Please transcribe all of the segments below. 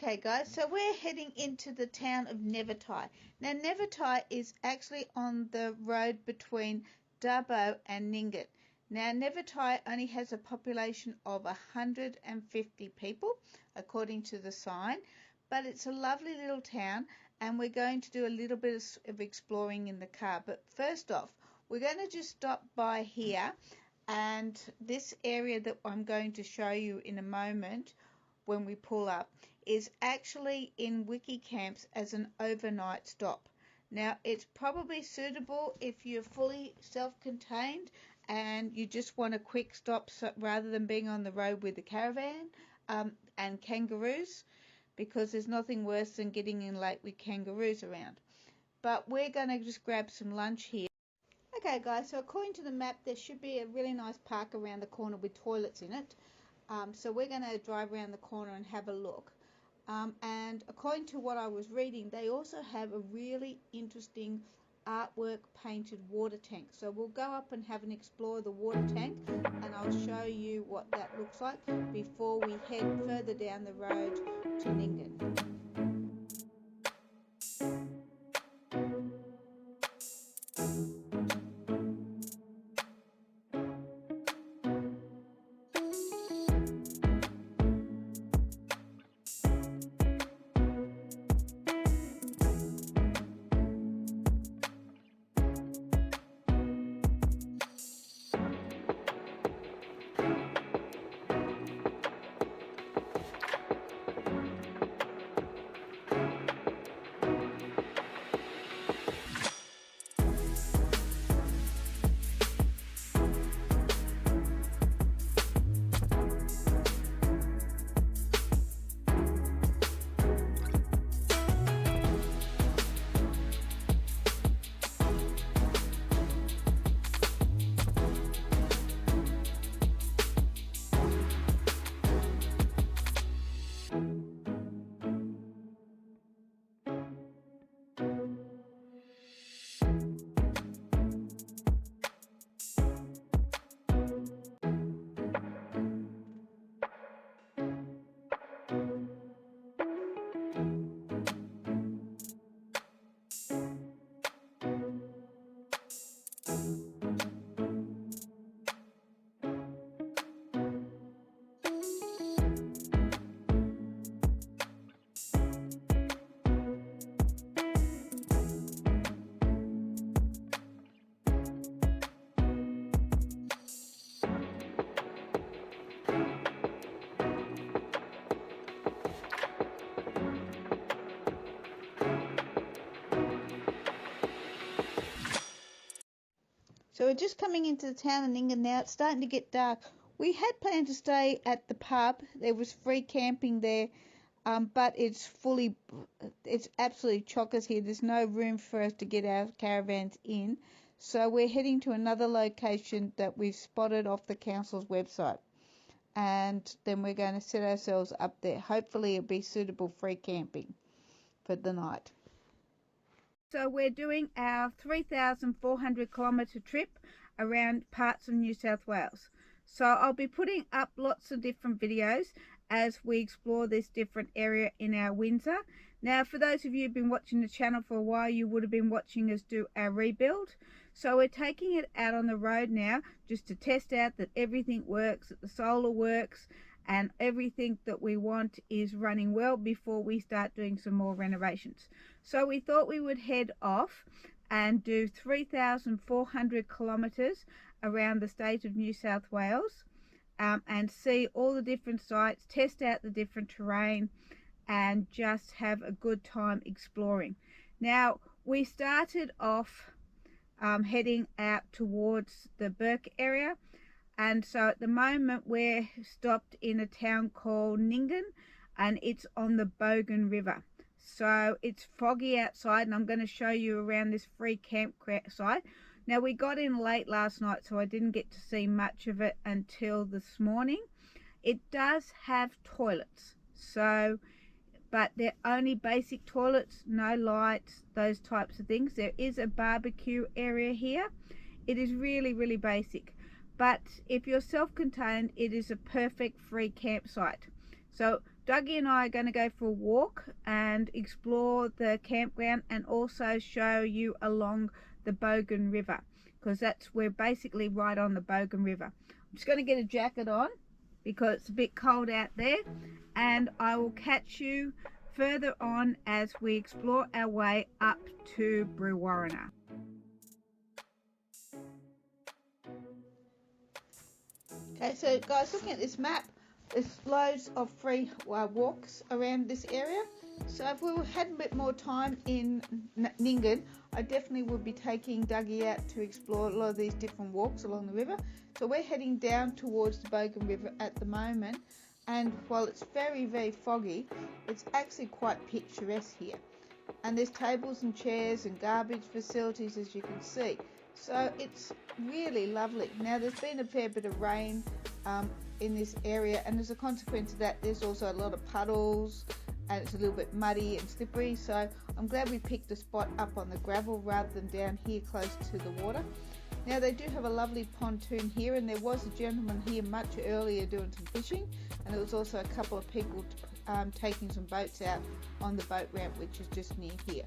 Okay guys, so we're heading into the town of Nevertire. Now Nevertire is actually on the road between Dubbo and Nyngan. Now Nevertire only has a population of 150 people according to the sign, but it's a lovely little town and we're going to do a little bit of exploring in the car. But first off, we're going to just stop by here, and this area that I'm going to show you in a moment when we pull up is actually in wiki camps as an overnight stop. Now it's probably suitable if you're fully self-contained and you just want a quick stop, so rather than being on the road with the caravan and kangaroos, because there's nothing worse than getting in late with kangaroos around. But we're going to just grab some lunch here. Okay guys, so according to the map there should be a really nice park around the corner with toilets in it. So we're going to drive around the corner and have a look. And according to what I was reading, they also have a really interesting artwork painted water tank. So we'll go up and have an explore of the water tank, and I'll show you what that looks like before we head further down the road to Nyngan. So we're just coming into the town of Nyngan now. It's starting to get dark. We had planned to stay at the pub. There was free camping there, but it's absolutely chockers here. There's no room for us to get our caravans in. So we're heading to another location that we've spotted off the council's website. And then we're going to set ourselves up there. Hopefully it'll be suitable free camping for the night. So we're doing our 3,400 kilometre trip around parts of New South Wales. So I'll be putting up lots of different videos as we explore this different area in our Windsor. Now for those of you who've been watching the channel for a while, you would have been watching us do our rebuild. So we're taking it out on the road now just to test out that everything works, that the solar works, and everything that we want is running well before we start doing some more renovations. So we thought we would head off and do 3,400 kilometres around the state of New South Wales, and see all the different sites, test out the different terrain, and just have a good time exploring. Now we started off heading out towards the Burke area. And so at the moment we're stopped in a town called Nyngan, and it's on the Bogan River. So it's foggy outside, and I'm going to show you around this free campsite. Now we got in late last night, so I didn't get to see much of it until this morning. It does have toilets, but they're only basic toilets, no lights, those types of things. There is a barbecue area here. It is really, really basic. But if you're self-contained, it is a perfect free campsite. So Dougie and I are going to go for a walk and explore the campground and also show you along the Bogan River, because we're basically right on the Bogan River. I'm just going to get a jacket on because it's a bit cold out there, and I will catch you further on as we explore our way up to Brewarrina. Okay, so guys, looking at this map, there's loads of free walks around this area. So if we had a bit more time in Nyngan, I definitely would be taking Dougie out to explore a lot of these different walks along the river. So we're heading down towards the Bogan River at the moment, and while it's very, very foggy, it's actually quite picturesque here. And there's tables and chairs and garbage facilities, as you can see. So it's really lovely. Now there's been a fair bit of rain in this area, and as a consequence of that, there's also a lot of puddles and it's a little bit muddy and slippery. So I'm glad we picked a spot up on the gravel rather than down here close to the water. Now they do have a lovely pontoon here, and there was a gentleman here much earlier doing some fishing, and there was also a couple of people taking some boats out on the boat ramp, which is just near here.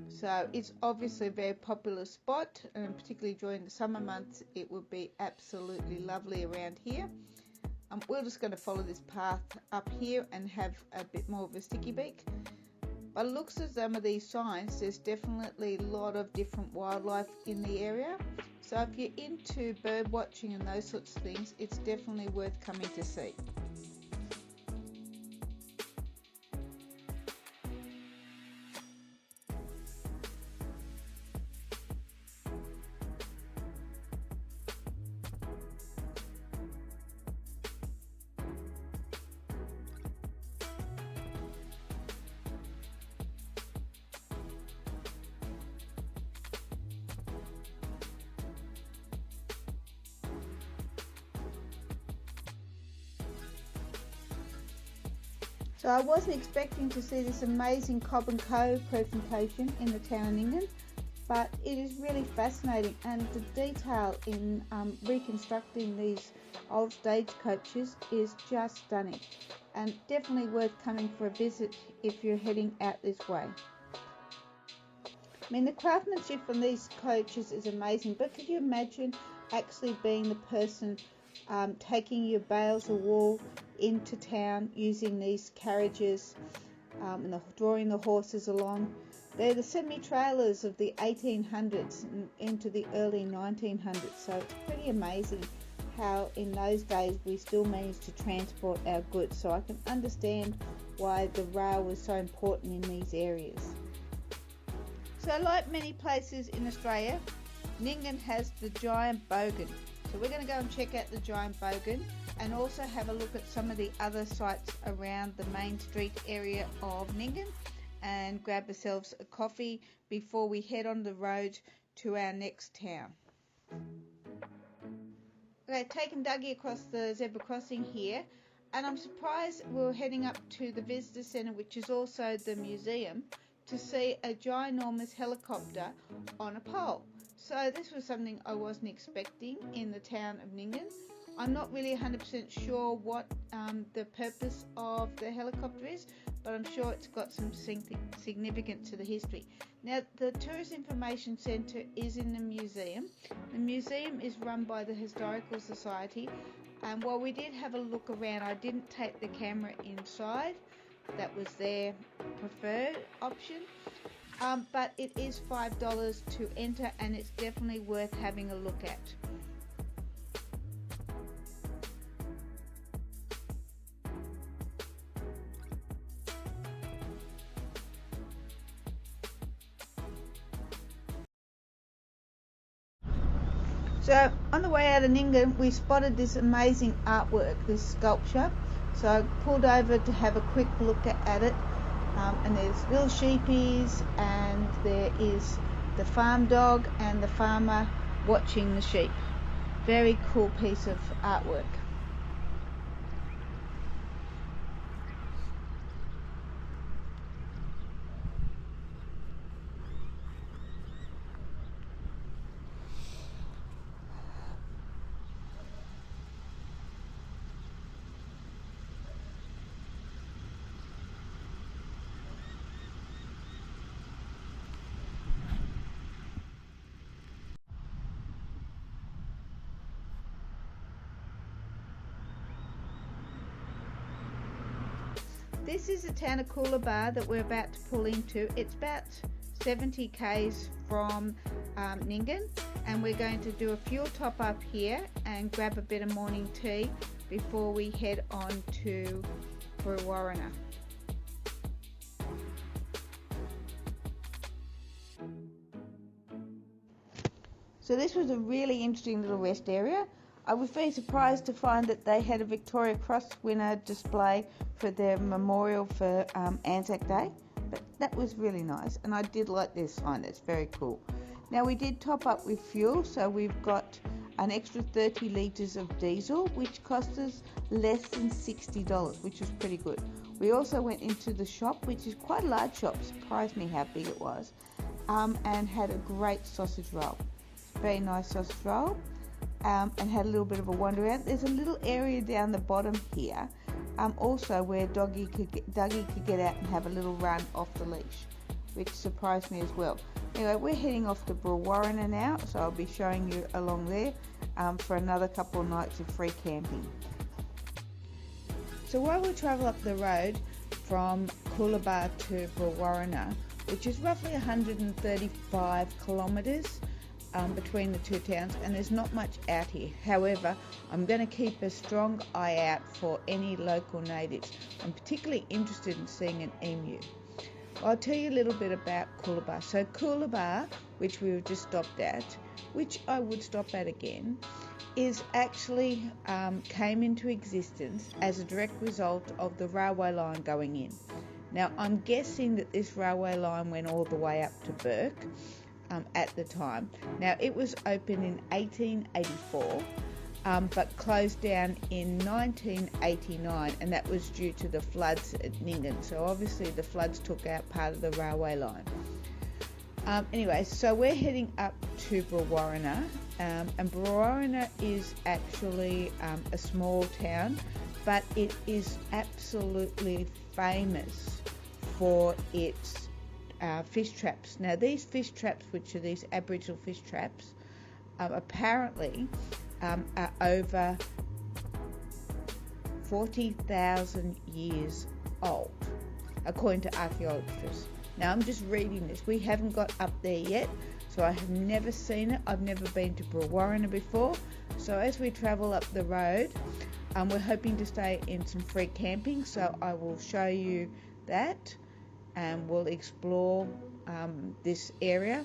So it's obviously a very popular spot, and particularly during the summer months it would be absolutely lovely around here. We're just going to follow this path up here and have a bit more of a sticky beak. By the looks of some of these signs, there's definitely a lot of different wildlife in the area. So if you're into bird watching and those sorts of things, it's definitely worth coming to see. So I wasn't expecting to see this amazing Cobb and Co presentation in the town of Nyngan, but it is really fascinating, and the detail in reconstructing these old stagecoaches is just stunning, and definitely worth coming for a visit if you're heading out this way. I mean, the craftsmanship on these coaches is amazing, but could you imagine actually being the person taking your bales of wool into town using these carriages and drawing the horses along? They're the semi-trailers of the 1800s and into the early 1900s, so it's pretty amazing how in those days we still managed to transport our goods. So I can understand why the rail was so important in these areas. So like many places in Australia, Nyngan has the giant bogan. So we're going to go and check out the giant bogan and also have a look at some of the other sites around the main street area of Nyngan and grab ourselves a coffee before we head on the road to our next town. Okay, taking Dougie across the zebra crossing here, and I'm surprised we're heading up to the visitor centre, which is also the museum, to see a ginormous helicopter on a pole. So this was something I wasn't expecting in the town of Nyngan. I'm not really 100% sure what the purpose of the helicopter is, but I'm sure it's got some significance to the history. Now, the Tourist Information Centre is in the museum. The museum is run by the Historical Society, and while we did have a look around, I didn't take the camera inside. That was their preferred option. But it is $5 to enter, and it's definitely worth having a look at. So on the way out of Nyngan, we spotted this amazing artwork, this sculpture. So I pulled over to have a quick look at it. And there's little sheepies, and there is the farm dog and the farmer watching the sheep. Very cool piece of artwork. This is the town of Coolabah that we're about to pull into. It's about 70 k's from Nyngan, and we're going to do a fuel top up here and grab a bit of morning tea before we head on to Brewarrina. So this was a really interesting little rest area. I was very surprised to find that they had a Victoria Cross winner display for their memorial for Anzac Day, but that was really nice, and I did like this sign. It's very cool. Now we did top up with fuel, so we've got an extra 30 litres of diesel, which cost us less than $60, which was pretty good. We also went into the shop, which is quite a large shop, surprised me how big it was, and had a great sausage roll. Very nice sausage roll. And had a little bit of a wander around. There's a little area down the bottom here, also where Dougie could get out and have a little run off the leash, which surprised me as well. Anyway, we're heading off to Brewarrina now, so I'll be showing you along there for another couple of nights of free camping. So while we travel up the road from Coolabah to Brewarrina, which is roughly 135 kilometres, between the two towns, and there's not much out here. However, I'm going to keep a strong eye out for any local natives. I'm particularly interested in seeing an emu. I'll tell you a little bit about Coolabah. So Coolabah, which we have just stopped at, which I would stop at again, is actually came into existence as a direct result of the railway line going in. Now I'm guessing that this railway line went all the way up to Burke at the time. Now it was opened in 1884, but closed down in 1989, and that was due to the floods at Nyngan. So obviously the floods took out part of the railway line. Anyway, so we're heading up to Brewarrina, and Brewarrina is actually a small town, but it is absolutely famous for its fish traps. Now these fish traps, which are these Aboriginal fish traps, apparently are over 40,000 years old, according to archaeologists. Now I'm just reading this. We haven't got up there yet, so I have never seen it. I've never been to Brewarrina before. So as we travel up the road, we're hoping to stay in some free camping, so I will show you that, and we'll explore this area.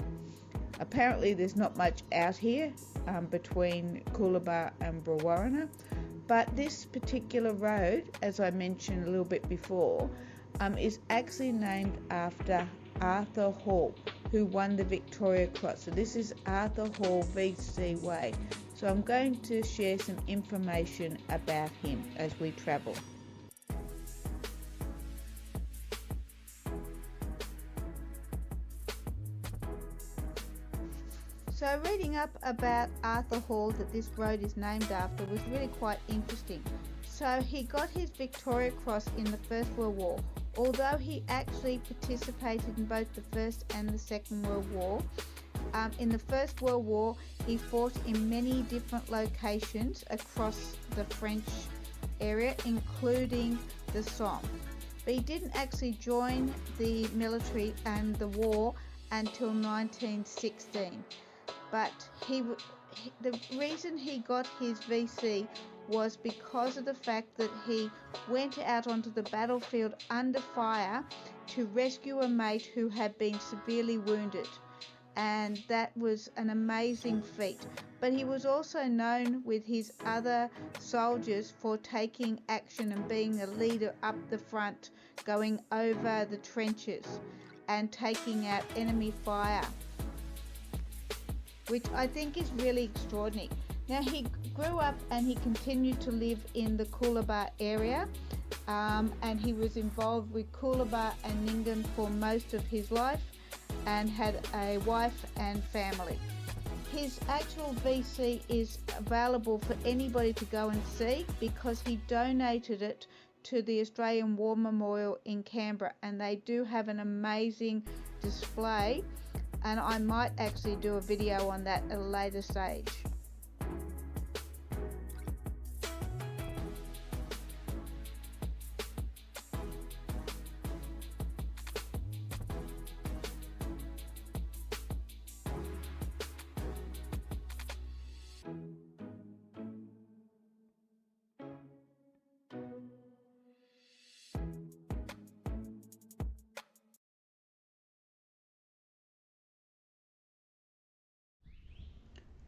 Apparently there's not much out here between Coolabah and Brewarrina, but this particular road, as I mentioned a little bit before, is actually named after Arthur Hall, who won the Victoria Cross. So this is Arthur Hall VC Way. So I'm going to share some information about him as we travel. So reading up about Arthur Hall, that this road is named after, was really quite interesting. So he got his Victoria Cross in the First World War. Although he actually participated in both the First and the Second World War, in the First World War he fought in many different locations across the French area, including the Somme. But he didn't actually join the military and the war until 1916. But the reason he got his VC was because of the fact that he went out onto the battlefield under fire to rescue a mate who had been severely wounded, and that was an amazing feat. But he was also known with his other soldiers for taking action and being a leader up the front, going over the trenches and taking out enemy fire, which I think is really extraordinary. Now he grew up and he continued to live in the Coolabah area, and he was involved with Coolabah and Nyngan for most of his life and had a wife and family. His actual VC is available for anybody to go and see because he donated it to the Australian War Memorial in Canberra, and they do have an amazing display, and I might actually do a video on that at a later stage.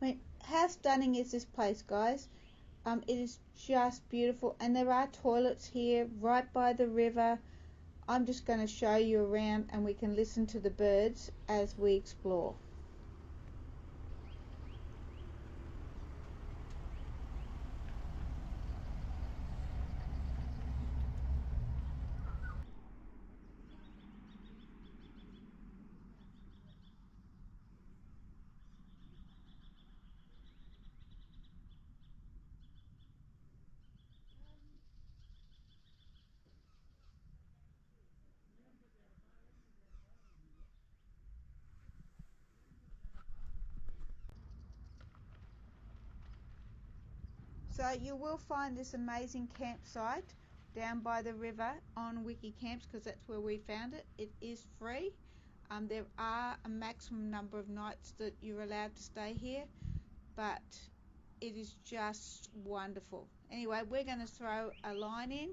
I mean, how stunning is this place, guys? It is just beautiful, and there are toilets here right by the river. I'm just going to show you around, and we can listen to the birds as we explore. So you will find this amazing campsite down by the river on Wiki Camps, because that's where we found it. It is free. There are a maximum number of nights that you're allowed to stay here, but it is just wonderful. Anyway, we're going to throw a line in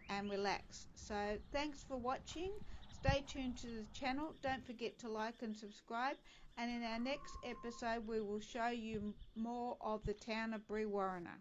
and relax. So thanks for watching. Stay tuned to the channel. Don't forget to like and subscribe. And in our next episode, we will show you more of the town of Brewarrina.